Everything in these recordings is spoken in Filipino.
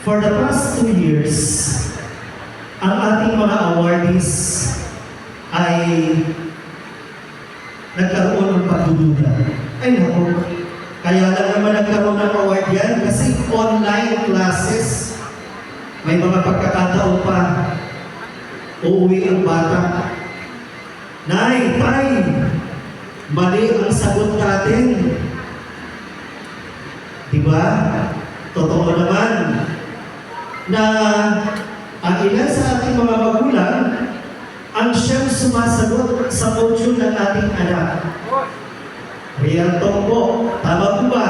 For the past 2 years, ang ating mga awardees ay nagkaroon ng pagdududa. Ay naku, kaya lang naman nagkaroon ng award yan kasi online classes. May mga pagkakataon pa, uuwi ang bata. Nay, Tay, mali ang sagot natin. Diba? Totoo naman na ang ilan sa ating mga magulang ang siyang sumasagot sa module ng ating anak. Real talk po. Tama po ba?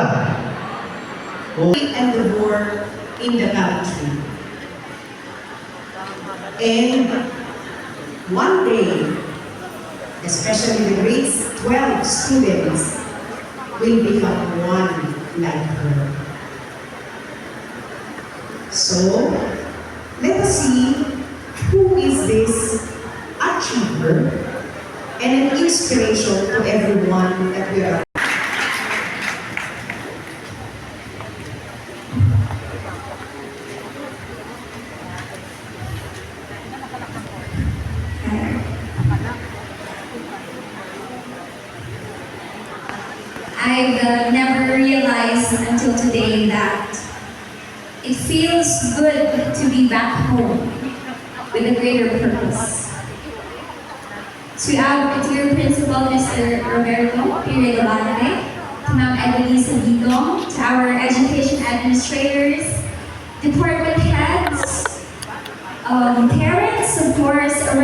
And the war in the country. And one day, especially the grade 12 students will become one like her. So, let us see who is this achiever and an inspiration to everyone that we are. I've never realized until today that it feels good to be back home with a greater purpose. To our dear Principal, Mr. Roberto Pirelo Balde, to Ma'am Edelisa Digong, to our education administrators, department heads, parents, of course,